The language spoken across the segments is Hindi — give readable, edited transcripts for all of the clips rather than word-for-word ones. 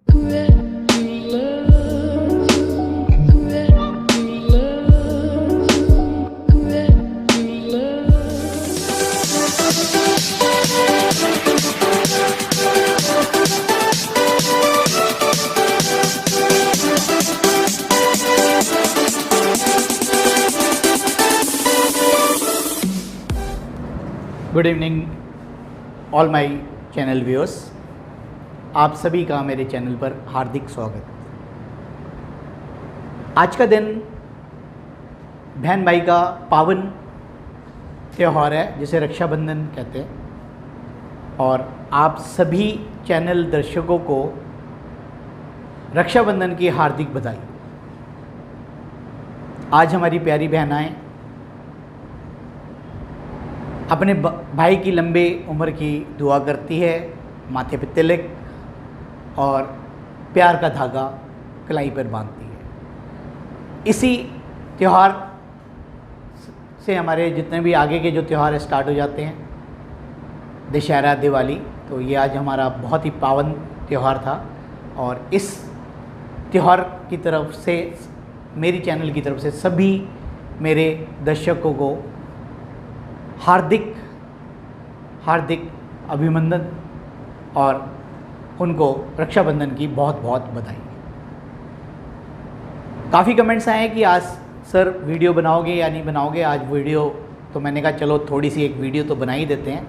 Good evening all my channel viewers, आप सभी का मेरे चैनल पर हार्दिक स्वागत। आज का दिन बहन भाई का पावन त्यौहार है जिसे रक्षाबंधन कहते हैं, और आप सभी चैनल दर्शकों को रक्षाबंधन की हार्दिक बधाई। आज हमारी प्यारी बहनाएं अपने भाई की लंबे उम्र की दुआ करती है, माथे पे तिलक और प्यार का धागा कलाई पर बांधती है। इसी त्यौहार से हमारे जितने भी आगे के जो त्यौहार स्टार्ट हो जाते हैं, दशहरा, दिवाली, तो ये आज हमारा बहुत ही पावन त्यौहार था। और इस त्यौहार की तरफ से, मेरी चैनल की तरफ से सभी मेरे दर्शकों को हार्दिक अभिनंदन और उनको रक्षाबंधन की बहुत बहुत बधाई। काफ़ी कमेंट्स आए कि आज सर वीडियो बनाओगे या नहीं बनाओगे। आज वीडियो तो मैंने कहा चलो थोड़ी सी एक वीडियो तो बना ही देते हैं,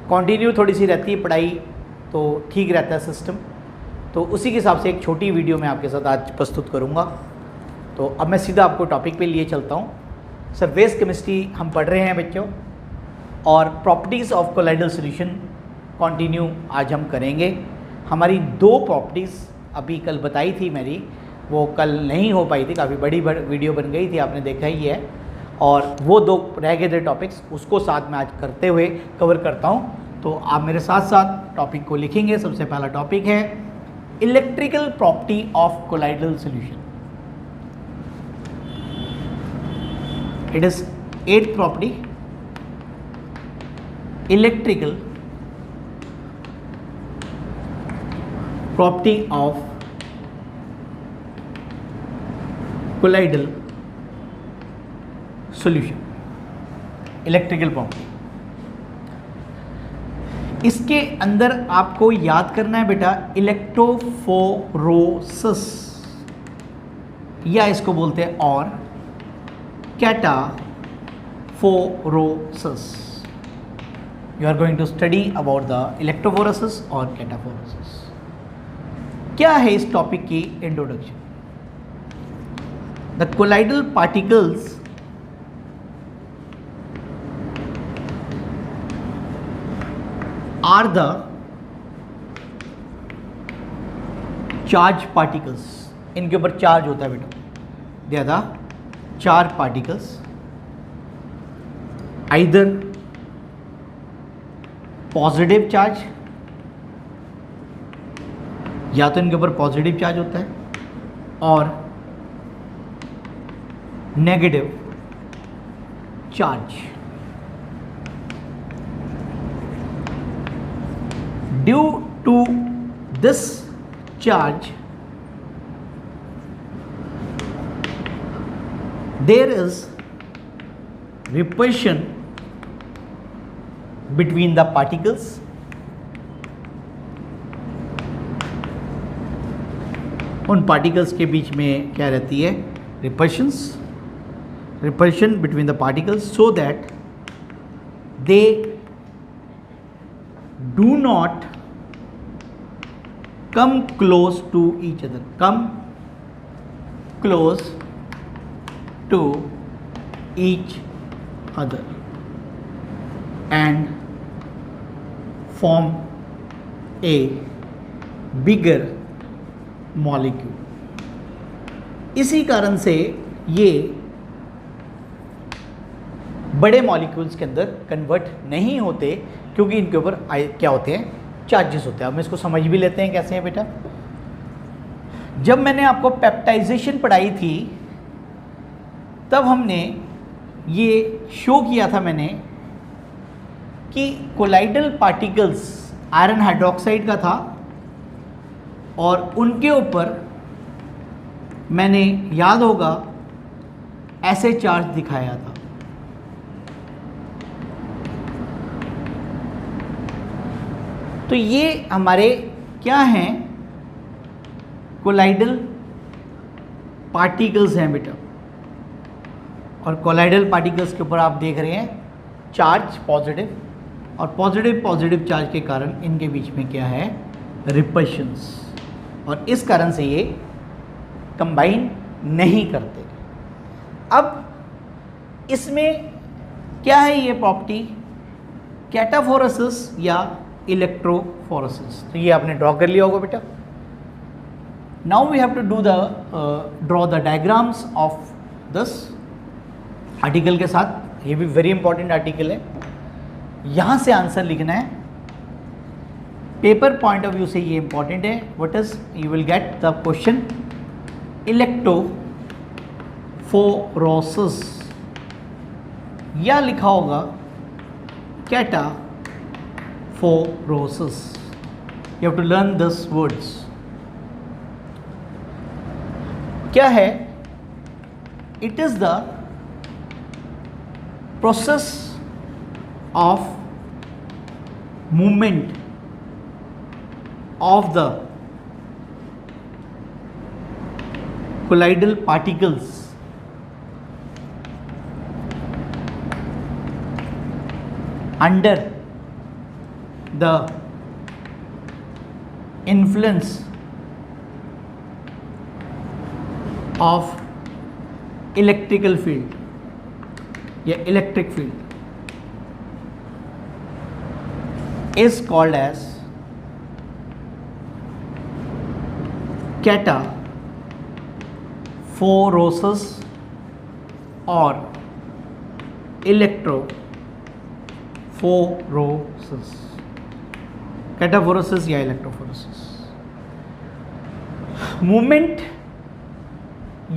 कंटिन्यू थोड़ी सी रहती है पढ़ाई तो ठीक रहता है सिस्टम, तो उसी के हिसाब से एक छोटी वीडियो मैं आपके साथ आज प्रस्तुत करूँगा। तो अब मैं सीधा आपको टॉपिक पे लिए चलता हूँ। सरफेस केमिस्ट्री हम पढ़ रहे हैं बच्चों, और properties of colloidal solution continue आज हम करेंगे। हमारी दो प्रॉपर्टीज़ अभी कल बताई थी मेरी, वो कल नहीं हो पाई थी, काफ़ी बड़ी वीडियो बन गई थी, आपने देखा ही है, और वो दो रह गए थे टॉपिक्स, उसको साथ में आज करते हुए कवर करता हूँ। तो आप मेरे साथ साथ टॉपिक को लिखेंगे। सबसे पहला टॉपिक है electrical property of colloidal solution. It is 8th property, electrical property of colloidal solution, electrical property। इसके अंदर आपको याद करना है बेटा इलेक्ट्रोफोरोसिस, या इसको बोलते हैं और cataphoresis। You are going to study about the electrophoresis और cataphoresis। क्या है इस टॉपिक की introduction? The colloidal particles are the charged particles। इनके ऊपर चार्ज होता है बेटा, they are the charged particles, either positive charge, या तो इनके ऊपर पॉजिटिव चार्ज होता है, और negative charge. Due to this charge there is repulsion between the particles, उन particles के बीच में क्या रहती है? repulsion between the particles, so that they do not come close to each other, come close to each other and form a bigger molecule। इसी कारण से ये बड़े मॉलिक्यूल्स के अंदर कन्वर्ट नहीं होते, क्योंकि इनके ऊपर क्या होते हैं? चार्जेस होते हैं। अब इसको समझ भी लेते हैं कैसे हैं बेटा। जब मैंने आपको पेप्टाइजेशन पढ़ाई थी तब हमने ये शो किया था मैंने कि कोलाइडल पार्टिकल्स आयरन हाइड्रोक्साइड का था, और उनके ऊपर मैंने, याद होगा, ऐसे चार्ज दिखाया था। तो ये हमारे क्या हैं, कोलाइडल पार्टिकल्स हैं बेटा। और कोलाइडल पार्टिकल्स के ऊपर आप देख रहे हैं चार्ज पॉजिटिव, और पॉजिटिव चार्ज के कारण इनके बीच में क्या है, रिपल्शंस, और इस कारण से ये कंबाइन नहीं करते। अब इसमें क्या है ये प्रॉपर्टी, कैटाफोरेसिस या इलेक्ट्रोफोरेसिस। तो ये आपने ड्रॉ कर लिया होगा बेटा। Now we have to do the draw the diagrams of this article के साथ। ये भी वेरी इंपॉर्टेंट आर्टिकल है, यहाँ से आंसर लिखना है। पेपर पॉइंट ऑफ व्यू से ये इंपॉर्टेंट है। What is, you will get the question electrophoresis, या लिखा होगा cataphoresis. You have to learn this words. क्या है, it is the process of movement of the colloidal particles under the influence of electrical field या electric field is called as cataphoresis or electrophoresis। कैटाफोरेसिस या इलेक्ट्रोफोरेसिस। मूवमेंट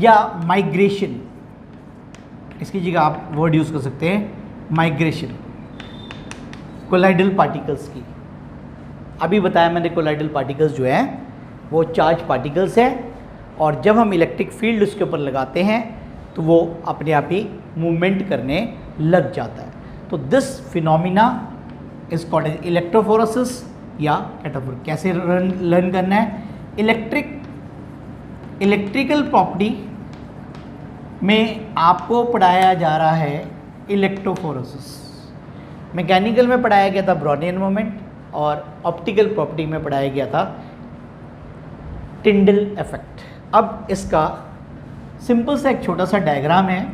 या माइग्रेशन, इसकी जगह आप वर्ड यूज कर सकते हैं माइग्रेशन, कोलाइडल पार्टिकल्स की। अभी बताया मैंने कोलाइडल पार्टिकल्स जो है वो चार्ज पार्टिकल्स है, और जब हम इलेक्ट्रिक फील्ड उसके ऊपर लगाते हैं तो वो अपने आप ही मूवमेंट करने लग जाता है। तो this phenomena is called as electrophoresis या कैटाफोरेसिस। कैसे लर्न करना है, इलेक्ट्रिकल प्रॉपर्टी में आपको पढ़ाया जा रहा है इलेक्ट्रोफोरेसिस। मैकेनिकल में पढ़ाया गया था ब्रोनियन मोमेंट, और ऑप्टिकल प्रॉपर्टी में पढ़ाया गया था टिंडल इफेक्ट। अब इसका सिंपल सा एक छोटा सा डायग्राम है,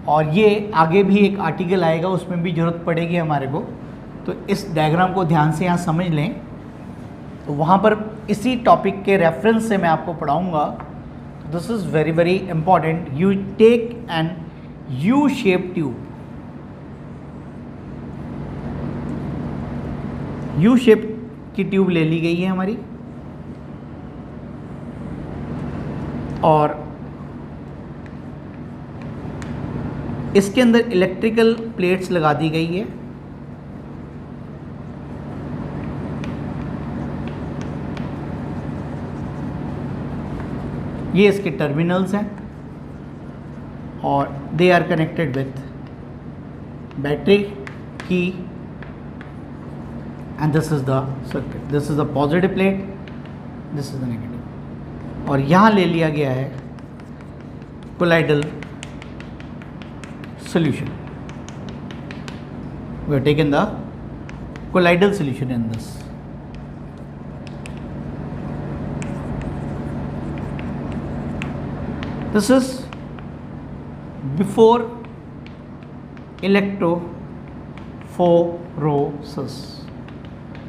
और ये आगे भी एक आर्टिकल आएगा उसमें भी ज़रूरत पड़ेगी हमारे को। तो इस डायग्राम को ध्यान से यहाँ समझ लें, तो वहाँ पर इसी टॉपिक के रेफरेंस से मैं आपको पढ़ाऊँगा। This is very very important. You take an U shape tube, U shape की ट्यूब ले ली गई है हमारी, और इसके अंदर इलेक्ट्रिकल प्लेट्स लगा दी गई है। ये इसके टर्मिनल्स हैं, और they are connected with battery की, and this is the circuit, this is the positive plate, this is the negative। और यहाँ ले लिया गया है colloidal solution। we have taken the colloidal solution in this। this is before electrophoresis।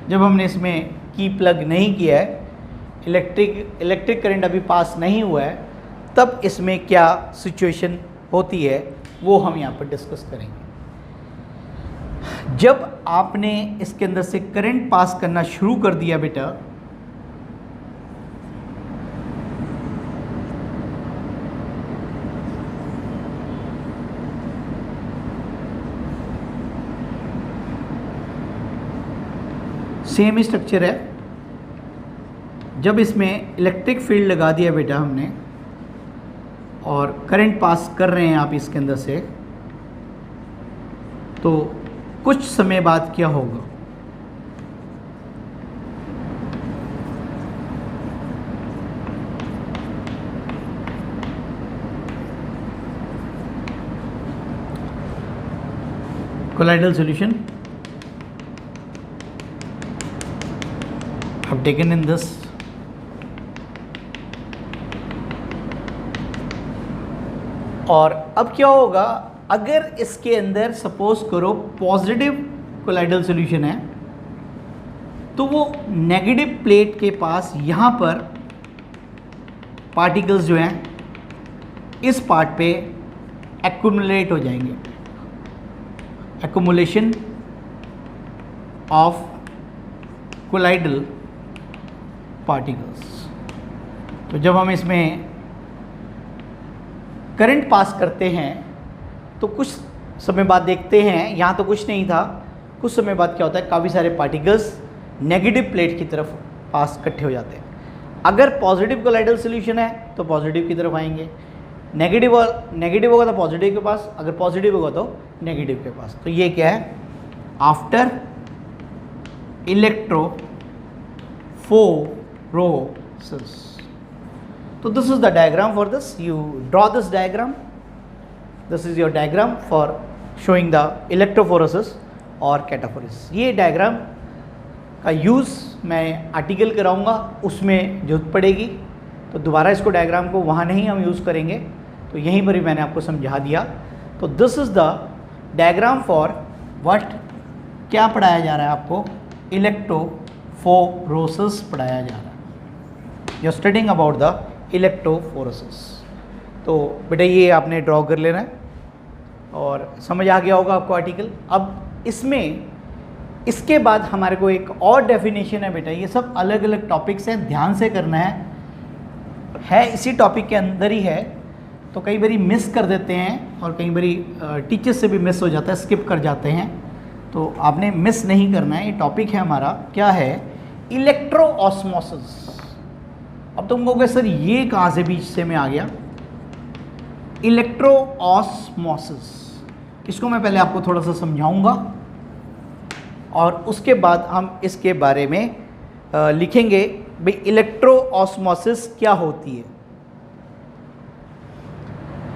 जब हमने इसमें की प्लग नहीं किया है, इलेक्ट्रिक करंट अभी पास नहीं हुआ है, तब इसमें क्या सिचुएशन होती है वो हम यहाँ पर डिस्कस करेंगे। जब आपने इसके अंदर से करंट पास करना शुरू कर दिया बेटा, सेम स्ट्रक्चर है, जब इसमें इलेक्ट्रिक फील्ड लगा दिया बेटा हमने और करंट पास कर रहे हैं आप इसके अंदर से, तो कुछ समय बाद क्या होगा? colloidal solution have taken in this, और अब क्या होगा अगर इसके अंदर सपोज करो पॉजिटिव कोलाइडल सॉल्यूशन है, तो वो नेगेटिव प्लेट के पास यहाँ पर पार्टिकल्स जो हैं इस पार्ट पे एक्युमुलेट हो जाएंगे, एक्युमुलेशन ऑफ कोलाइडल पार्टिकल्स। तो जब हम इसमें करंट पास करते हैं तो कुछ समय बाद देखते हैं, यहाँ तो कुछ नहीं था, कुछ समय बाद क्या होता है, काफ़ी सारे पार्टिकल्स नेगेटिव प्लेट की तरफ पास इकट्ठे हो जाते हैं। अगर पॉजिटिव कोलाइडल सॉल्यूशन है तो पॉजिटिव की तरफ आएंगे, नेगेटिव होगा तो पॉजिटिव के पास, अगर पॉजिटिव होगा तो नेगेटिव के पास। तो ये क्या है, आफ्टर इलेक्ट्रोफोरोसिस। तो this is the diagram for this, you draw this diagram, this is your diagram for showing the electrophoresis और कैटाफोरेसिस। ये डायग्राम का यूज़ मैं आर्टिकल कराऊंगा, उसमें जरूरत पड़ेगी, तो दोबारा इसको डायग्राम को वहाँ नहीं हम यूज़ करेंगे, तो यहीं पर ही मैंने आपको समझा दिया। तो this is the diagram for what, क्या पढ़ाया जा रहा है आपको, इलेक्ट्रोफोरोसिस पढ़ाया जा रहा है, you are studying about the electrophoresis. तो बेटा ये आपने ड्रॉ कर लेना है और समझ आ गया होगा आपको आर्टिकल। अब इसमें इसके बाद हमारे को एक और डेफिनेशन है बेटा, ये सब अलग अलग टॉपिक्स हैं, ध्यान से करना है इसी टॉपिक के अंदर ही है, तो कई बारी मिस कर देते हैं और कई बारी टीचर्स से भी मिस हो जाता है, स्किप कर जाते हैं, तो आपने मिस नहीं करना है। ये टॉपिक है हमारा, क्या है, इलेक्ट्रो ऑस्मोसिस। अब तुम कहोगे सर ये कहाँ से बीच से में आ गया, इलेक्ट्रो ऑस्मोसिस, इसको मैं पहले आपको थोड़ा सा समझाऊंगा और उसके बाद हम इसके बारे में लिखेंगे भाई इलेक्ट्रो ऑस्मोसिस क्या होती है।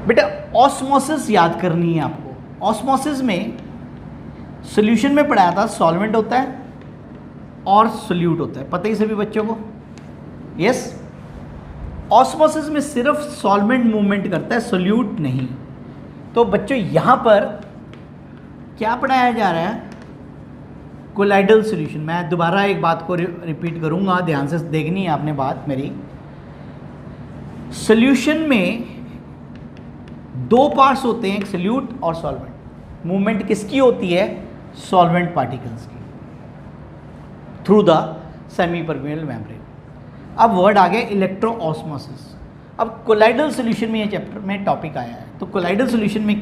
बेटा ऑस्मोसिस याद करनी है आपको। ऑस्मोसिस में सॉल्यूशन में पढ़ाया था, सॉल्वेंट होता है और सोल्यूट होता है, पता ही सभी बच्चों को, यस। ऑस्मोसिस में सिर्फ सॉल्वेंट मूवमेंट करता है, सोल्यूट नहीं। तो बच्चों यहाँ पर क्या पढ़ाया जा रहा है, कोलाइडल सॉल्यूशन। मैं दोबारा एक बात को रिपीट करूँगा, ध्यान से देखनी है आपने बात मेरी। सॉल्यूशन में दो पार्ट्स होते हैं, एक सोल्यूट और सॉल्वेंट। मूवमेंट किसकी होती है, सॉल्वेंट पार्टिकल्स की, through the semi permeable membrane. अब वर्ड आ गया इलेक्ट्रो ऑस्मोसिस। अब कोलाइडल सॉल्यूशन में ये चैप्टर में टॉपिक आया है, तो कोलाइडल सॉल्यूशन में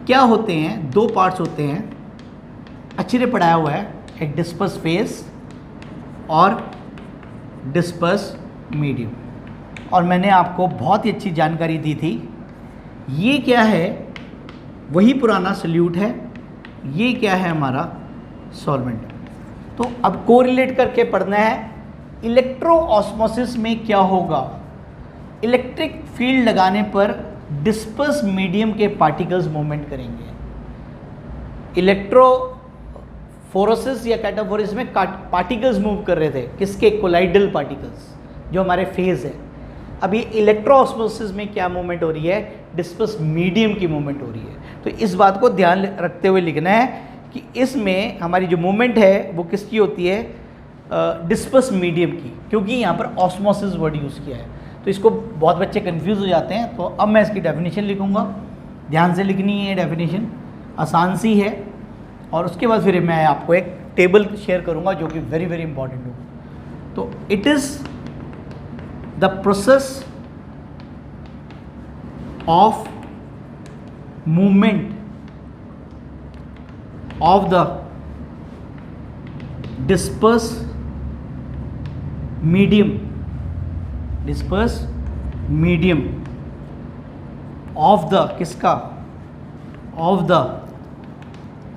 क्या होते हैं, दो पार्ट्स होते हैं, अच्छे से पढ़ाया हुआ है, एक डिस्पर्स फेस और डिस्पर्स मीडियम। और मैंने आपको बहुत ही अच्छी जानकारी दी थी, ये क्या है, वही पुराना सोल्यूट है, ये क्या है हमारा सॉल्वेंट। तो अब कोरिलेट करके पढ़ना है, इलेक्ट्रो ऑस्मोसिस में क्या होगा, इलेक्ट्रिक फील्ड लगाने पर डिस्पर्स मीडियम के पार्टिकल्स मूवमेंट करेंगे। इलेक्ट्रोफोरोसिस या कैटाफोरेसिस में पार्टिकल्स मूव कर रहे थे, किसके, कोलाइडल पार्टिकल्स जो हमारे फेज है। अब ये इलेक्ट्रो ऑस्मोसिस में क्या मूवमेंट हो रही है, डिस्पर्स मीडियम की मूवमेंट हो रही है। तो इस बात को ध्यान रखते हुए लिखना है कि इसमें हमारी जो मूवमेंट है वो किसकी होती है, डिस्पर्स मीडियम की, क्योंकि यहाँ पर ऑस्मोसिस वर्ड यूज़ किया है। तो इसको बहुत बच्चे कंफ्यूज हो जाते हैं। तो अब मैं इसकी डेफिनेशन लिखूँगा, ध्यान से लिखनी है, डेफिनेशन आसान सी है, और उसके बाद फिर मैं आपको एक टेबल शेयर करूँगा जो कि वेरी वेरी इंपॉर्टेंट हो। तो it is the process of movement of the disperse medium disperse medium of the किसका, of the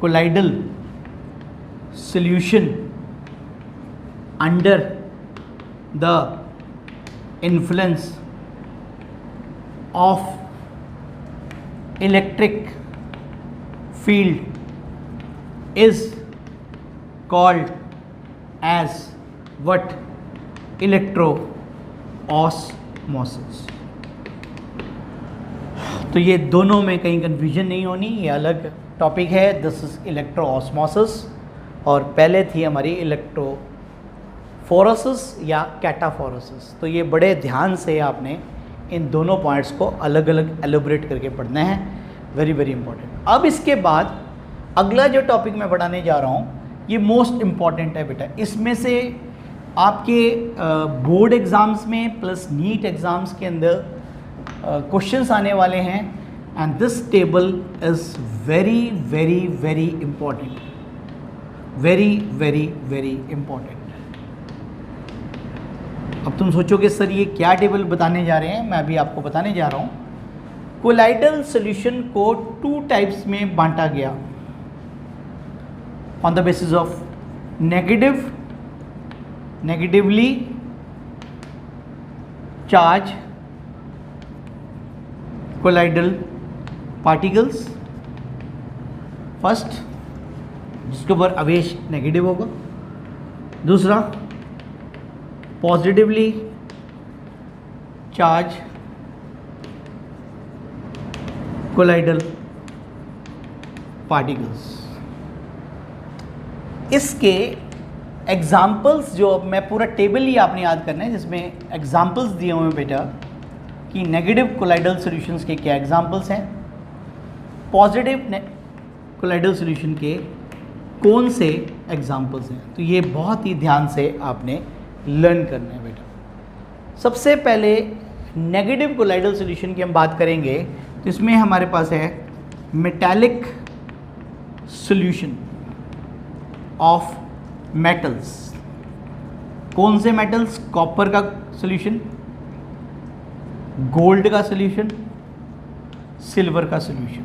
colloidal solution under the influence of electric field is called as what? Electroosmosis. तो ये दोनों में कहीं कन्फ्यूजन नहीं होनी, ये अलग टॉपिक है। दिस इज इलेक्ट्रोऑस्मोसिस और पहले थी हमारी इलेक्ट्रोफोरेसिस या कैटाफोरेसिस। तो ये बड़े ध्यान से आपने इन दोनों पॉइंट्स को अलग अलग एलोबरेट करके पढ़ना है, वेरी वेरी इंपॉर्टेंट। अब इसके बाद अगला जो टॉपिक मैं पढ़ाने जा रहा हूँ ये मोस्ट इम्पॉर्टेंट है बेटा। इसमें से आपके बोर्ड एग्ज़ाम्स में प्लस नीट एग्ज़ाम्स के अंदर क्वेश्चंस आने वाले हैं and this table is very very very important, very very very important. अब तुम सोचोगे सर ये क्या टेबल बताने जा रहे हैं, मैं अभी आपको बताने जा रहा हूँ। कोलाइडल सॉल्यूशन को 2 टाइप्स में बांटा गया on the basis of negatively charge colloidal particles. First, जिसके ऊपर आवेश नेगेटिव होगा। दूसरा, पॉजिटिवली चार्ज कोलाइडल पार्टिकल्स। इसके एग्जाम्पल्स जो, अब मैं पूरा टेबल ही आपने याद करना है जिसमें एग्जाम्पल्स दिए हुए हैं बेटा कि नेगेटिव कोलाइडल सॉल्यूशंस के क्या एग्जाम्पल्स हैं, पॉजिटिव कोलाइडल सॉल्यूशन के कौन से एग्जाम्पल्स हैं। तो ये बहुत ही ध्यान से आपने लर्न करना है बेटा। सबसे पहले नेगेटिव कोलाइडल सॉल्यूशन की हम बात करेंगे तो इसमें हमारे पास है मेटालिक सॉल्यूशन ऑफ मेटल्स। कौन से मेटल्स? कॉपर का सॉल्यूशन, गोल्ड का सॉल्यूशन, सिल्वर का सॉल्यूशन।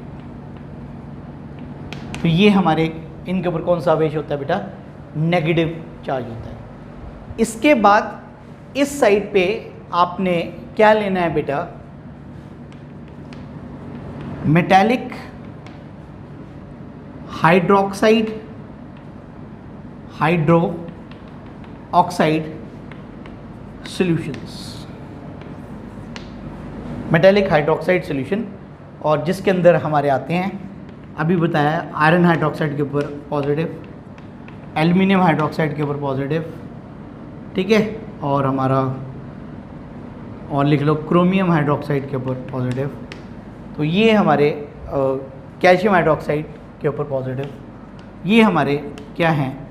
तो ये हमारे इनके ऊपर कौन सा आवेश होता है बेटा? नेगेटिव चार्ज होता है। इसके बाद इस साइड पे आपने क्या लेना है बेटा? Metallic hydro oxide solutions. Metallic hydroxide solution, और जिसके अंदर हमारे आते हैं, अभी बताया, आयरन हाइड्रोक्साइड के ऊपर पॉजिटिव, एल्युमिनियम हाइड्रोक्साइड के ऊपर पॉजिटिव, ठीक है, और हमारा और लिख लो क्रोमियम हाइड्रोक्साइड के ऊपर पॉजिटिव। तो ये हमारे कैल्शियम हाइड्रोक्साइड के ऊपर पॉजिटिव। ये हमारे क्या हैं?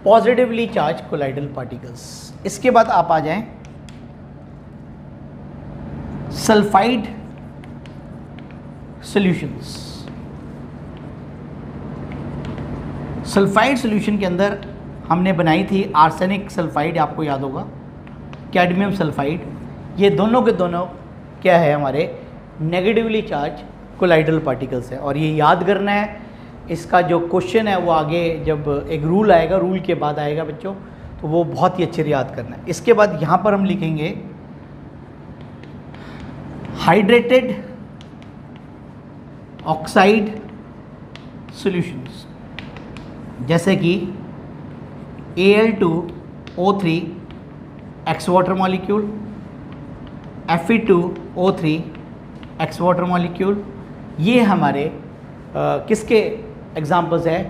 Positively charge colloidal particles. इसके बाद आप आ जाएं सल्फाइड सॉल्यूशंस। सल्फाइड सॉल्यूशन के अंदर हमने बनाई थी आर्सेनिक सल्फाइड, आपको याद होगा, कैडमियम सल्फाइड। ये दोनों के दोनों क्या है? हमारे नेगेटिवली चार्ज कोलाइडल पार्टिकल्स है। और ये याद करना है, इसका जो क्वेश्चन है वो आगे जब एक रूल आएगा, रूल के बाद आएगा बच्चों, तो वो बहुत ही अच्छे से याद करना है। इसके बाद यहाँ पर हम लिखेंगे हाइड्रेटेड ऑक्साइड सॉल्यूशंस, जैसे कि Al2O3 x water molecule, Fe2O3 x water molecule. ये हमारे किसके एग्जाम्पल्स है?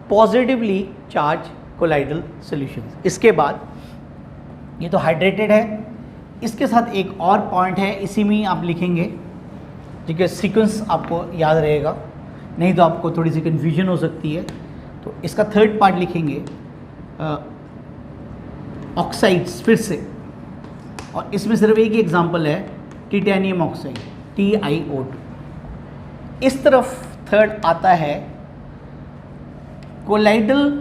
Positively charge colloidal solutions. इसके बाद ये तो हाइड्रेटेड है, इसके साथ एक और पॉइंट है, इसी में ही आप लिखेंगे, ठीक है, सीक्वेंस आपको याद रहेगा, नहीं तो आपको थोड़ी सी कन्फ्यूजन हो सकती है। तो इसका थर्ड पार्ट लिखेंगे ऑक्साइड्स फिर से, और इसमें सिर्फ एक ही एग्जाम्पल है, टिटेनियम ऑक्साइड, TiO2। इस तरफ थर्ड आता है कोलाइडल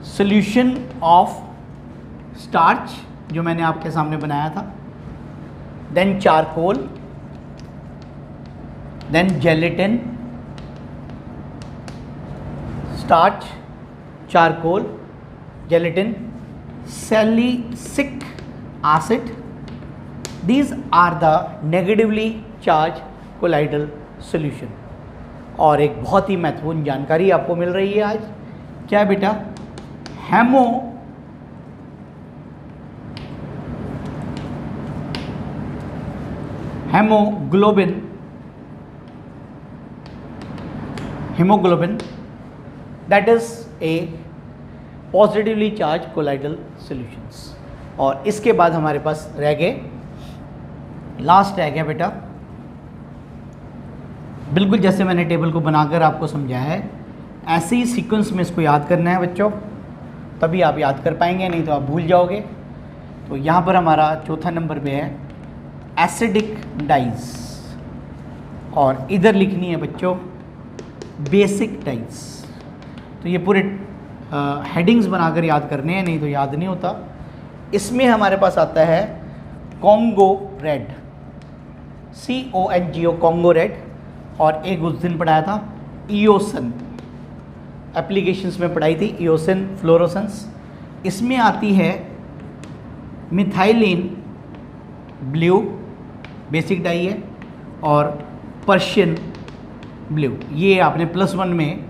सॉल्यूशन ऑफ स्टार्च जो मैंने आपके सामने बनाया था, then charcoal, then gelatin, starch, charcoal, gelatin, salicylic acid, these are the negatively charged colloidal solution। और एक बहुत ही महत्वपूर्ण जानकारी आपको मिल रही है आज, क्या है बेटा, hemoglobin that is a positively charged colloidal solutions। और इसके बाद हमारे पास रह गए, लास्ट रह गया बेटा, बिल्कुल जैसे मैंने टेबल को बनाकर आपको समझाया है, ऐसे ही सीक्वेंस में इसको याद करना है बच्चों, तभी आप याद कर पाएंगे, नहीं तो आप भूल जाओगे। तो यहाँ पर हमारा चौथा नंबर पे है एसिडिक डाइज, और इधर लिखनी है बच्चों बेसिक डाइज। तो ये पूरे हेडिंग्स बनाकर याद करने हैं, नहीं तो याद नहीं होता। इसमें हमारे पास आता है Congo red, CONGO, Congo red, और एक उस दिन पढ़ाया था ईओसन, एप्लीकेशंस में पढ़ाई थी ईओसन फ्लोरोसेंस। इसमें आती है मिथाइलिन ब्लू, बेसिक डाई है, और पर्शियन ब्लू, ये आपने +1 में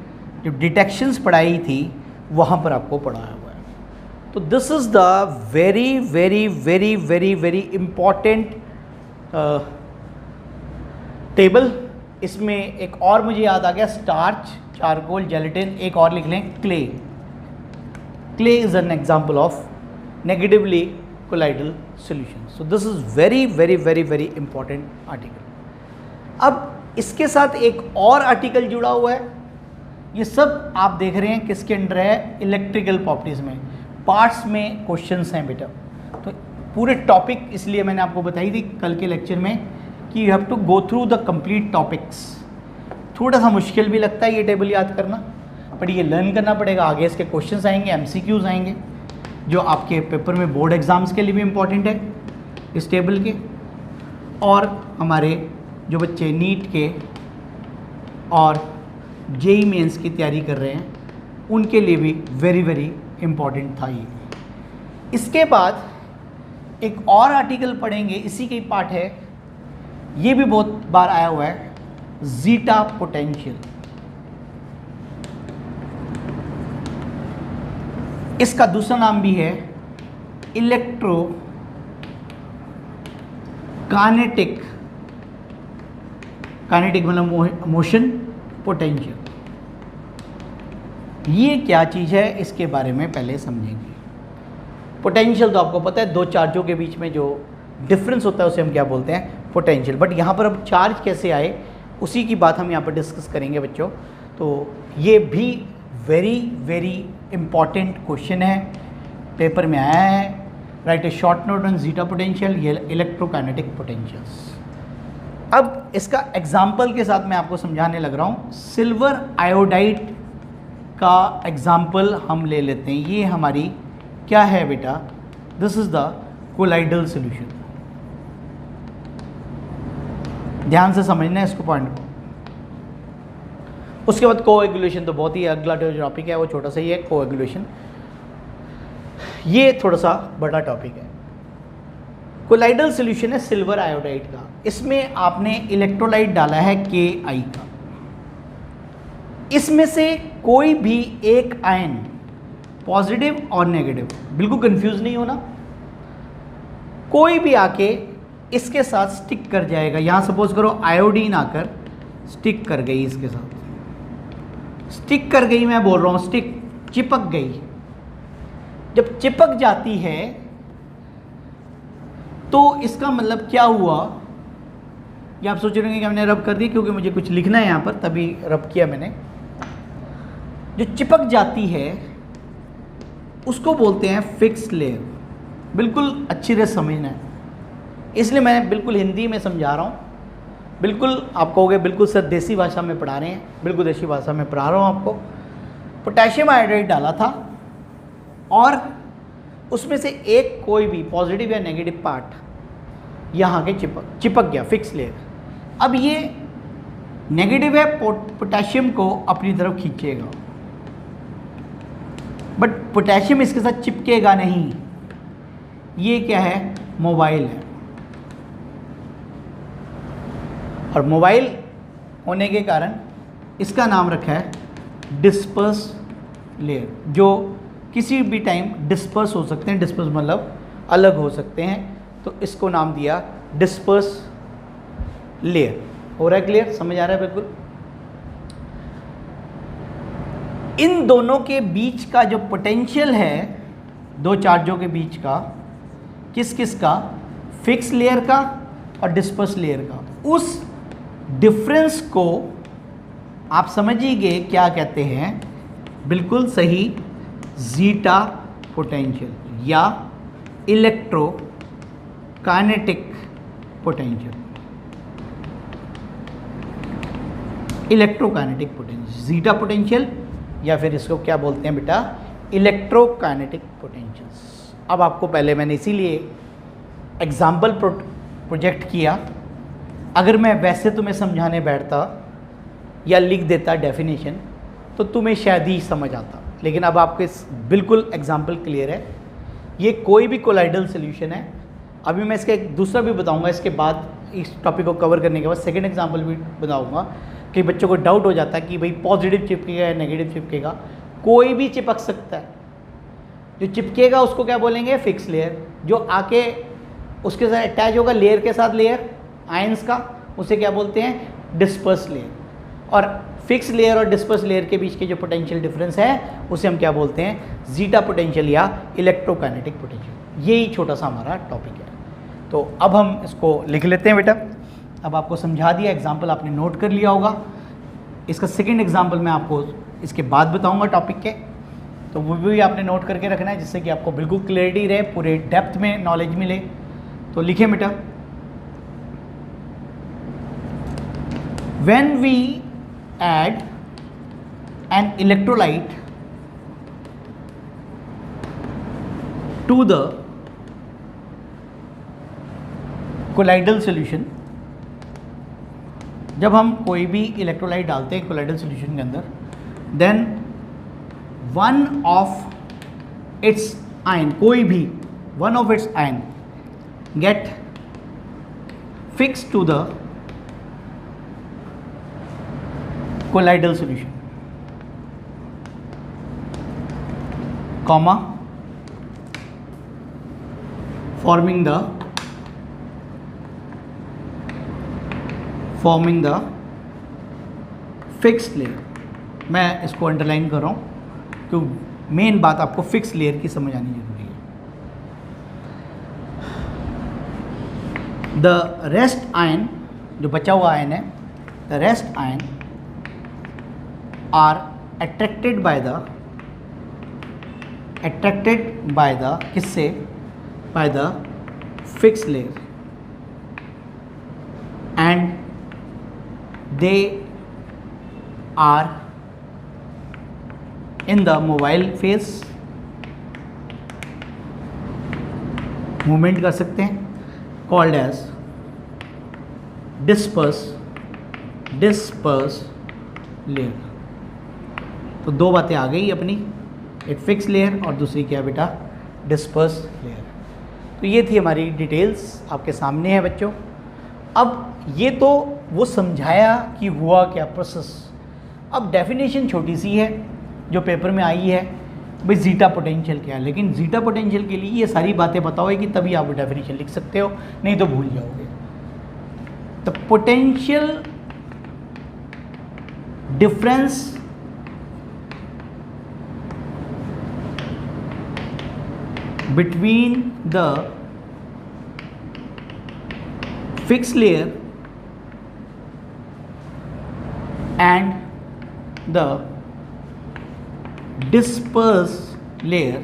जब डिटेक्शंस पढ़ाई थी वहाँ पर आपको पढ़ाया हुआ है। तो this is the very very very very very important table. इसमें एक और मुझे याद आ गया, स्टार्च, चारकोल, जेलेटिन, एक और लिख लें clay. Clay is an example of negatively colloidal solution. So this is very very very very important article. अब इसके साथ एक और आर्टिकल जुड़ा हुआ है, ये सब आप देख रहे हैं किसके अंडर है, इलेक्ट्रिकल प्रॉपर्टीज़ में, पार्ट्स में क्वेश्चंस हैं बेटा। तो पूरे टॉपिक इसलिए मैंने आपको बताई थी कल के लेक्चर में कि you have to go through the complete topics. थोड़ा सा मुश्किल भी लगता है ये टेबल याद करना, बट ये लर्न करना पड़ेगा। आगे इसके क्वेश्चंस आएंगे, MCQs आएंगे, जो आपके पेपर में बोर्ड एग्ज़ाम्स के लिए भी इम्पॉर्टेंट है इस टेबल के, और हमारे जो बच्चे नीट के और JEE मेंस की तैयारी कर रहे हैं उनके लिए भी वेरी वेरी इम्पॉर्टेंट था ये। इसके बाद एक और आर्टिकल पढ़ेंगे, इसी का ही पार्ट है, ये भी बहुत बार आया हुआ है, जीटा पोटेंशियल। इसका दूसरा नाम भी है इलेक्ट्रो काइनेटिक, काइनेटिक मतलब मोशन पोटेंशियल। ये क्या चीज़ है इसके बारे में पहले समझेंगे। पोटेंशियल तो आपको पता है, दो चार्जों के बीच में जो डिफरेंस होता है उसे हम क्या बोलते हैं, पोटेंशियल। बट यहाँ पर अब चार्ज कैसे आए उसी की बात हम यहाँ पर डिस्कस करेंगे बच्चों। तो ये भी वेरी वेरी इम्पॉर्टेंट क्वेश्चन है, पेपर में आया है। Right A short note on zeta potential, ये इलेक्ट्रोकाइनेटिक पोटेंशियल्स। अब इसका एग्जाम्पल के साथ मैं आपको समझाने लग रहा हूँ। सिल्वर आयोडाइड का एग्जाम्पल हम ले लेते हैं। ये हमारी क्या है बेटा, this is the colloidal solution. ध्यान से समझना है इसको पॉइंट को। उसके बाद कोएगुलेशन, तो बहुत ही अगला जो टॉपिक है वो छोटा सा ही है, कोएगुलेशन। ये थोड़ा सा बड़ा टॉपिक है। कोलाइडल सॉल्यूशन है सिल्वर आयोडाइड का, इसमें आपने इलेक्ट्रोलाइट डाला है Ki का। इसमें से कोई भी एक आयन, पॉजिटिव और नेगेटिव, बिल्कुल कंफ्यूज नहीं होना, कोई भी आके इसके साथ स्टिक कर जाएगा। यहाँ सपोज करो आयोडीन आकर स्टिक कर गई, इसके साथ स्टिक कर गई, मैं बोल रहा हूँ स्टिक, चिपक गई। जब चिपक जाती है तो इसका मतलब क्या हुआ, ये आप सोच रहे होंगे कि हमने रब कर दी, क्योंकि मुझे कुछ लिखना है यहाँ पर तभी रब किया मैंने। जो चिपक जाती है उसको बोलते हैं फिक्स लेयर। बिल्कुल अच्छी तरह समझना है, इसलिए मैं बिल्कुल हिंदी में समझा रहा हूँ। बिल्कुल आप कहोगे बिल्कुल सर देसी भाषा में पढ़ा रहे हैं, बिल्कुल देसी भाषा में पढ़ा रहा हूँ आपको। पोटेशियम आयोडाइड डाला था और उसमें से एक कोई भी पॉजिटिव या नेगेटिव पार्ट यहाँ के चिपक गया फिक्स लेयर। अब ये नेगेटिव है, पोटेशियम को अपनी तरफ खींचेगा, बट पोटेशियम इसके साथ चिपकेगा नहीं। ये क्या है? मोबाइल है। और मोबाइल होने के कारण इसका नाम रखा है डिस्पर्स लेयर, जो किसी भी टाइम डिस्पर्स हो सकते हैं। डिस्पर्स मतलब अलग हो सकते हैं, तो इसको नाम दिया डिस्पर्स लेयर। हो रहा है क्लियर? समझ आ रहा है? बिल्कुल। इन दोनों के बीच का जो पोटेंशियल है, दो चार्जों के बीच का, किस किस का? फिक्स लेयर का और डिस्पर्स लेयर का, उस डिफरेंस को आप समझिए क्या कहते हैं? बिल्कुल सही, जीटा पोटेंशियल या electrokinetic potential. Electrokinetic potential, zeta potential, या फिर इसको क्या बोलते हैं बेटा? Electrokinetic potentials. अब आपको पहले मैंने इसीलिए एग्जाम्पल प्रोजेक्ट किया। अगर मैं वैसे तुम्हें समझाने बैठता या लिख देता डेफिनेशन, तो तुम्हें शायद ही समझ आता, लेकिन अब आपको इस बिल्कुल एग्जाम्पल क्लियर है। ये कोई भी कोलाइडल सोल्यूशन है। अभी मैं इसका एक दूसरा भी बताऊंगा, इसके बाद इस टॉपिक को कवर करने के बाद सेकंड एग्जाम्पल भी बताऊंगा कि बच्चों को डाउट हो जाता है कि भाई पॉजिटिव चिपकेगा या नेगेटिव चिपकेगा। कोई भी चिपक सकता है। जो चिपकेगा उसको क्या बोलेंगे? Fix layer. जो आके उसके साथ अटैच होगा लेयर के साथ, लेयर आयंस का, उसे क्या बोलते हैं? Disperse layer. और फिक्स लेयर और डिस्पर्स लेयर के बीच के जो पोटेंशियल डिफरेंस है उसे हम क्या बोलते हैं? जीटा पोटेंशियल या इलेक्ट्रोकाइनेटिक पोटेंशियल। यही छोटा सा हमारा टॉपिक है। तो अब हम इसको लिख लेते हैं बेटा। अब आपको समझा दिया, एग्जाम्पल आपने नोट कर लिया होगा। इसका सेकंड एग्जाम्पल मैं आपको इसके बाद बताऊंगा टॉपिक के, तो वो भी आपने नोट करके रखना है, जिससे कि आपको बिल्कुल क्लियरिटी रहे, पूरे डेप्थ में नॉलेज मिले। तो लिखें बेटा, when we add an electrolyte to the colloidal solution, जब हम कोई भी इलेक्ट्रोलाइट डालते हैं कोलाइडल सॉल्यूशन के अंदर, then one of its ion, कोई भी one of its ion get fix to the colloidal solution, comma, forming the fixed layer। मैं इसको अंडरलाइन कर रहा हूँ क्योंकि मेन बात आपको फिक्स लेयर की समझ आनी जरूरी है। द रेस्ट आयन, जो बचा हुआ आयन है, the rest ion are attracted by the किससे? by the fixed layer, and they are in the mobile phase, movement कर सकते हैं, called as disperse layer। तो दो बातें आ गई अपनी, एक फिक्स लेयर और दूसरी क्या बेटा? Disperse layer. तो ये थी हमारी डिटेल्स, आपके सामने है बच्चों। अब ये तो वो समझाया कि हुआ क्या प्रोसेस। अब डेफिनेशन छोटी सी है जो पेपर में आई है, भाई जीटा पोटेंशियल क्या है, लेकिन जीटा पोटेंशियल के लिए ये सारी बातें पता होगी तभी आप डेफिनेशन लिख सकते हो, नहीं तो भूल जाओगे। तो potential difference between the fixed layer and the dispersed layer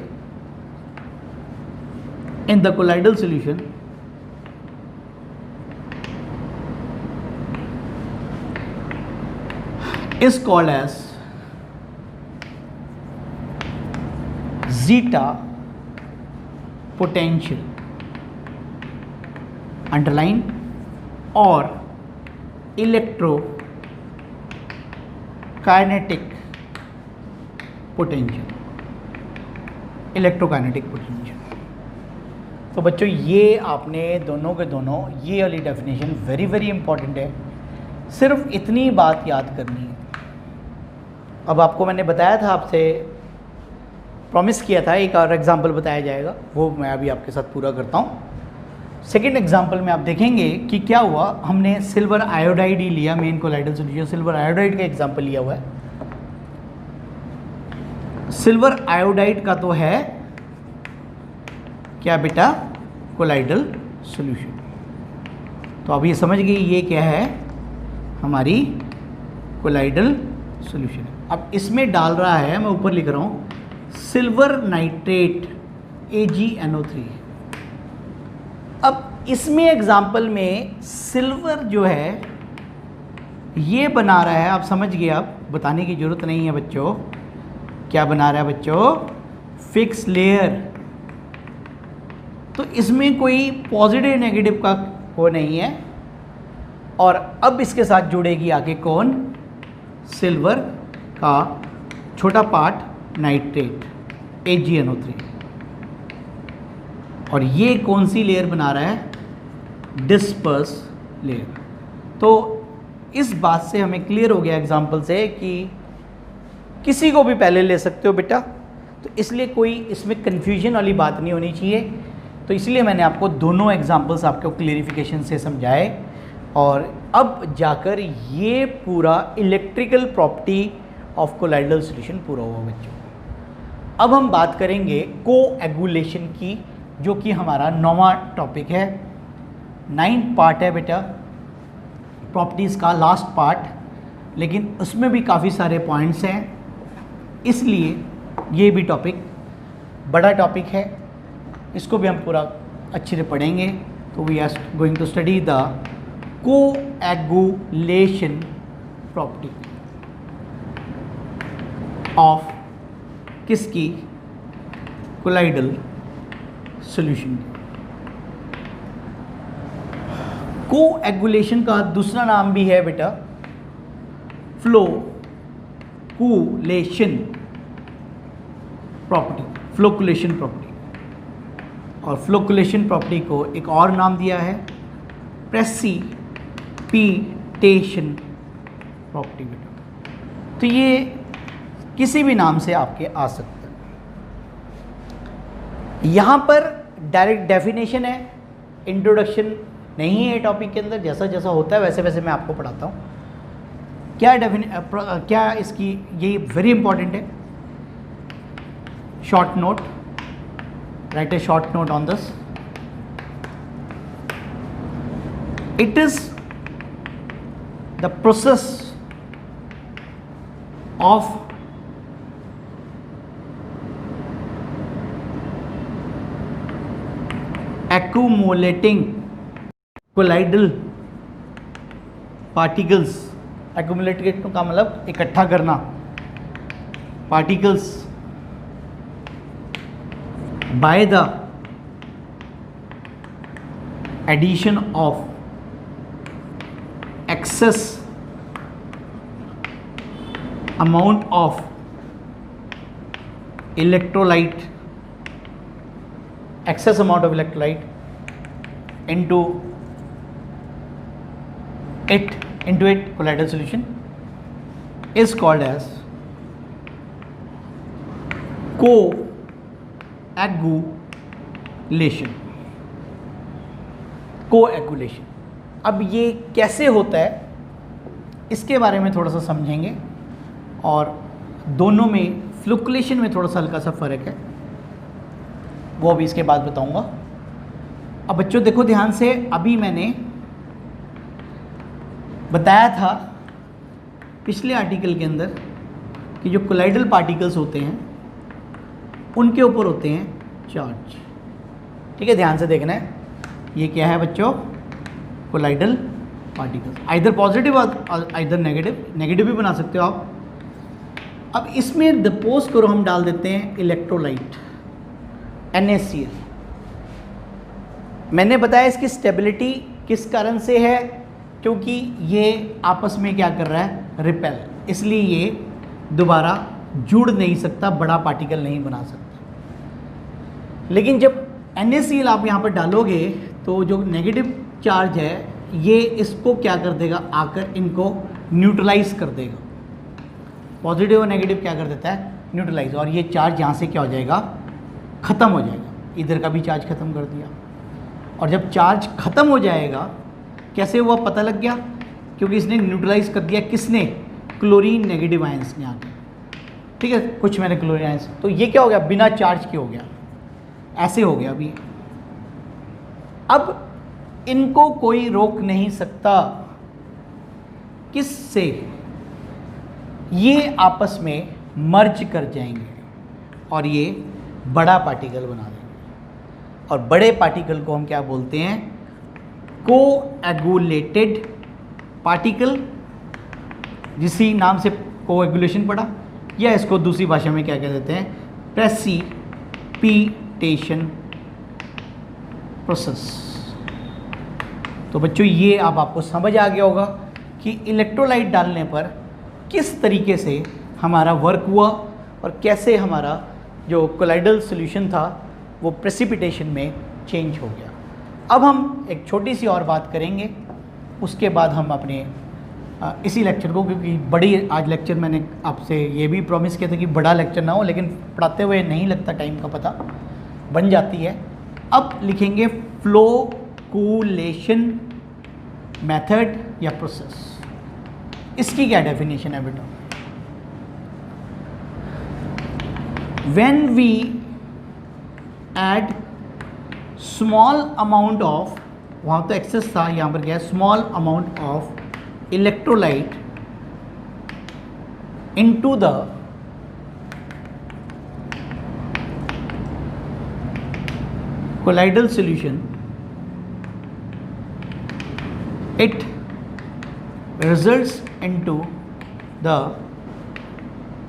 in the colloidal solution is called as zeta potential, underline, और इलेक्ट्रोकाइनेटिक पोटेंशियल, इलेक्ट्रोकाइनेटिक पोटेंशियल। तो बच्चों ये आपने दोनों के दोनों ये वाली डेफिनेशन वेरी वेरी इंपॉर्टेंट है, सिर्फ इतनी बात याद करनी है। अब आपको मैंने बताया था, आपसे प्रॉमिस किया था एक और एग्जांपल बताया जाएगा, वो मैं अभी आपके साथ पूरा करता हूँ। सेकंड एग्जांपल में आप देखेंगे कि क्या हुआ, हमने सिल्वर आयोडाइड ही लिया, main colloidal solution silver iodide का एग्जांपल लिया हुआ है। सिल्वर आयोडाइड का तो है क्या बेटा, कोलाइडल सॉल्यूशन। तो अब ये समझ गई ये क्या है, हमारी कोलाइडल सॉल्यूशन। अब इसमें डाल रहा है, मैं ऊपर लिख रहा हूँ, सिल्वर नाइट्रेट AgNO3। अब इसमें एग्जाम्पल में सिल्वर जो है ये बना रहा है, आप समझ गए, आप बताने की ज़रूरत नहीं है बच्चों। क्या बना रहा है बच्चों, फिक्स लेयर। तो इसमें कोई पॉजिटिव नेगेटिव का वो नहीं है। और अब इसके साथ जुड़ेगी आगे कौन, सिल्वर का छोटा पार्ट नाइट्रेट AgNO3। और ये कौन सी लेयर बना रहा है, डिस्पर्स लेयर। तो इस बात से हमें क्लियर हो गया एग्जाम्पल से कि किसी को भी पहले ले सकते हो बेटा, तो इसलिए कोई इसमें कन्फ्यूजन वाली बात नहीं होनी चाहिए। तो इसलिए मैंने आपको दोनों एग्जाम्पल्स आपको क्लेरिफिकेशन से समझाए। और अब जाकर ये पूरा electrical property of colloidal solution पूरा हुआ बच्चों। अब हम बात करेंगे कोएगुलेशन की, जो कि हमारा 9वां टॉपिक है। 9 पार्ट है बेटा प्रॉपर्टीज़ का, लास्ट पार्ट, लेकिन उसमें भी काफ़ी सारे पॉइंट्स हैं, इसलिए ये भी टॉपिक बड़ा टॉपिक है, इसको भी हम पूरा अच्छे से पढ़ेंगे। तो we are going to study the coagulation property of किसकी, कोलाइडल सॉल्यूशन। कोएगुलेशन का दूसरा नाम भी है बेटा फ्लोकुलेशन प्रॉपर्टी, फ्लोकुलेशन प्रॉपर्टी। और फ्लोकुलेशन प्रॉपर्टी को एक और नाम दिया है प्रेसिपिटेशन प्रॉपर्टी बेटा। तो ये किसी भी नाम से आपके आ सकता है। यहाँ पर डायरेक्ट डेफिनेशन है, इंट्रोडक्शन नहीं है टॉपिक के अंदर, जैसा जैसा होता है वैसे वैसे मैं आपको पढ़ाता हूँ। क्या इसकी, ये वेरी इंपॉर्टेंट है, short note, right A short note on this. It is the process of accumulating colloidal particles, accumulating का मतलब इकट्ठा करना particles by the addition of excess amount of electrolyte, excess amount of electrolyte into it colloidal solution is called as coagulation. Coagulation, अब ये कैसे होता है इसके बारे में थोड़ा सा समझेंगे, और दोनों में फ्लोकुलेशन में थोड़ा सा हल्का सा फ़र्क है, वो अभी इसके बाद बताऊंगा। अब बच्चों देखो ध्यान से, अभी मैंने बताया था पिछले आर्टिकल के अंदर कि जो कोलाइडल पार्टिकल्स होते हैं उनके ऊपर होते हैं चार्ज। ठीक है, ध्यान से देखना है, ये क्या है बच्चों, कोलाइडल पार्टिकल्स, आइदर पॉजिटिव और आइदर नेगेटिव, नेगेटिव भी बना सकते हो आप। अब इसमें सपोज करो हम डाल देते हैं इलेक्ट्रोलाइट NaCl, मैंने बताया इसकी स्टेबिलिटी किस कारण से है, क्योंकि ये आपस में क्या कर रहा है, रिपेल, इसलिए ये दोबारा जुड़ नहीं सकता, बड़ा पार्टिकल नहीं बना सकता। लेकिन जब NaCl आप यहाँ पर डालोगे तो जो नेगेटिव चार्ज है ये इसको क्या कर देगा, आकर इनको न्यूट्रलाइज कर देगा। पॉजिटिव और नेगेटिव क्या कर देता है, न्यूट्रलाइज, और ये चार्ज यहाँ से क्या हो जाएगा, ख़त्म हो जाएगा। इधर का भी चार्ज ख़त्म कर दिया। और जब चार्ज ख़त्म हो जाएगा, कैसे हुआ पता लग गया, क्योंकि इसने न्यूट्रलाइज कर दिया, किसने, क्लोरीन नेगेटिव आयंस ने आके, ठीक है, कुछ मैंने क्लोरीन आयंस, तो ये क्या हो गया, बिना चार्ज के हो गया, ऐसे हो गया अभी। अब इनको कोई रोक नहीं सकता, किससे, ये आपस में मर्ज कर जाएंगे और ये बड़ा पार्टिकल बना देंगे। और बड़े पार्टिकल को हम क्या बोलते हैं, कोएगुलेटेड पार्टिकल, जिसी नाम से कोएगुलेशन पड़ा, या इसको दूसरी भाषा में क्या कह देते हैं, प्रेसिपिटेशन प्रोसेस। तो बच्चों ये अब आपको समझ आ गया होगा कि इलेक्ट्रोलाइट डालने पर किस तरीके से हमारा वर्क हुआ और कैसे हमारा जो कोलाइडल सॉल्यूशन था वो प्रेसिपिटेशन में चेंज हो गया। अब हम एक छोटी सी और बात करेंगे, उसके बाद हम अपने इसी लेक्चर को, क्योंकि बड़ी आज लेक्चर मैंने आपसे ये भी प्रॉमिस किया था कि बड़ा लेक्चर ना हो, लेकिन पढ़ाते हुए नहीं लगता टाइम का पता बन जाती है। अब लिखेंगे फ्लोकुलेशन मेथड या प्रोसेस। इसकी क्या डेफिनेशन है बेटा, when we add small amount of, वहाँ तो एक्सेस था, यहाँ पर क्या है, small amount of electrolyte into the colloidal solution, it results into the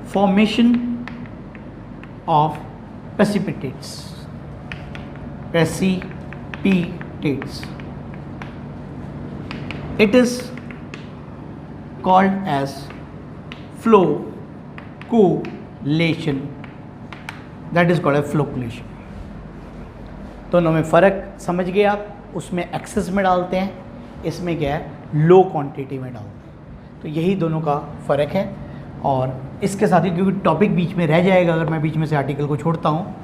formation of precipitates. It is called as flocculation. That is called as flocculation. दोनों में फ़र्क समझ गए आप, उसमें एक्सेस में डालते हैं, इसमें क्या है, लो क्वांटिटी में डालते हैं। तो यही दोनों का फ़र्क है। और इसके साथ ही, क्योंकि टॉपिक बीच में रह जाएगा अगर मैं बीच में से आर्टिकल को छोड़ता हूँ,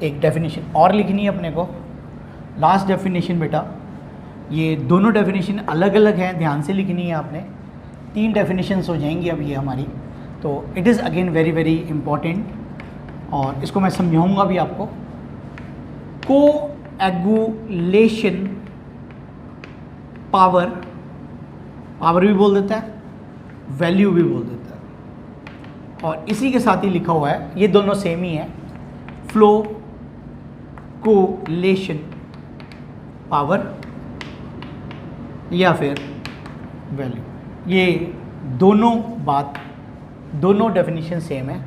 एक डेफिनेशन और लिखनी है अपने को, लास्ट डेफिनेशन बेटा। ये दोनों डेफिनेशन अलग अलग हैं, ध्यान से लिखनी है आपने। 3 डेफिनेशंस हो जाएंगी अब ये हमारी, तो it is again very very important, और इसको मैं समझाऊंगा भी आपको। कोएगुलेशन पावर, पावर भी बोल देता है, वैल्यू भी बोल देता है, और इसी के साथ ही लिखा हुआ है, ये दोनों सेम ही है, फ्लोकुलेशन पावर या फिर वैल्यू। ये दोनों बात, दोनों डेफिनेशन सेम है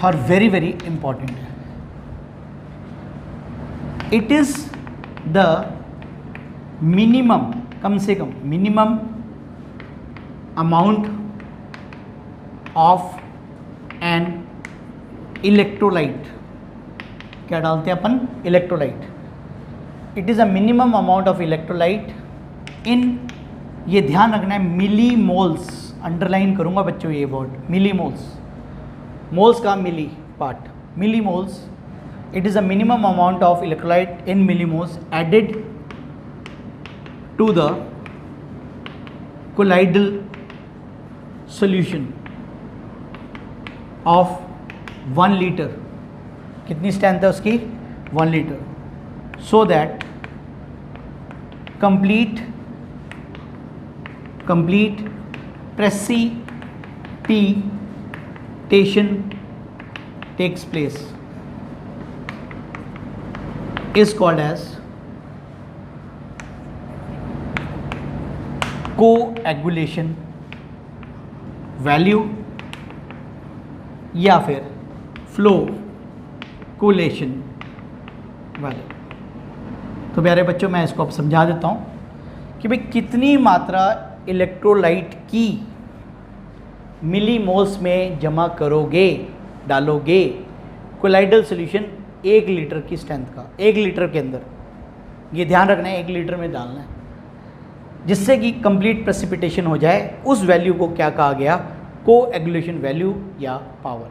और वेरी वेरी इंपॉर्टेंट है। इट इज़ द मिनिमम, कम से कम minimum amount of an electrolyte. क्या डालते हैं अपन, electrolyte. It is a minimum amount of electrolyte in, ये ध्यान रखना है, मिली मोल्स, अंडरलाइन करूंगा बच्चों ये वर्ड, मिली मोल्स, मोल्स का milli part, millimoles. It is a minimum amount of electrolyte in millimoles added to the colloidal solution of 1 litre. कितनी स्ट्रेंथ है उसकी, 1 litre, so that complete precipitation takes place, is called as coagulation value या फिर flocculation value। तो प्यारे बच्चों मैं इसको अब समझा देता हूँ कि भाई कितनी मात्रा इलेक्ट्रोलाइट की मिलीमोल्स में जमा करोगे, डालोगे कोलाइडल सॉल्यूशन 1 लीटर की स्ट्रेंथ का, 1 लीटर के अंदर, ये ध्यान रखना है 1 लीटर में डालना है, जिससे कि कंप्लीट प्रेसिपिटेशन हो जाए। उस वैल्यू को क्या कहा गया, कोएगुलेशन वैल्यू या पावर।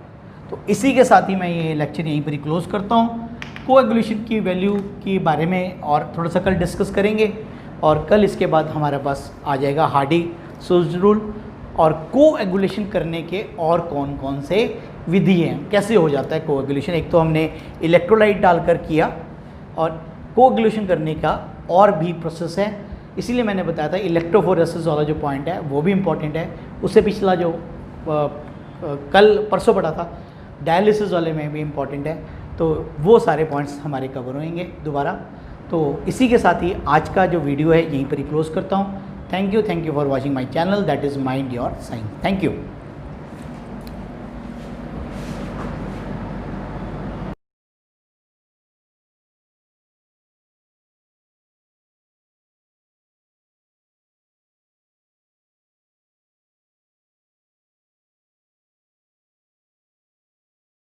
तो इसी के साथ ही मैं ये लेक्चर यहीं पर ही क्लोज करता हूँ। कोएगुलेशन की वैल्यू के बारे में और थोड़ा सा कल डिस्कस करेंगे, और कल इसके बाद हमारे पास आ जाएगा हार्डी-सूज़ रूल और कोएगुलेशन करने के और कौन कौन से विधि हैं, कैसे हो जाता है कोएगुलेशन। एक तो हमने इलेक्ट्रोलाइट डालकर किया, और कोएगुलेशन करने का और भी प्रोसेस है, इसीलिए मैंने बताया था इलेक्ट्रोफोरेसिस वाला जो पॉइंट है वो भी इम्पॉर्टेंट है। उससे पिछला जो कल परसों पढ़ा था डायलिसिस वाले में भी इम्पॉर्टेंट है। तो वो सारे पॉइंट्स हमारे कवर होंगे दोबारा। तो इसी के साथ ही आज का जो वीडियो है यहीं पर ही क्लोज करता हूँ। Thank you for watching my channel, that is mind your science. Thank you.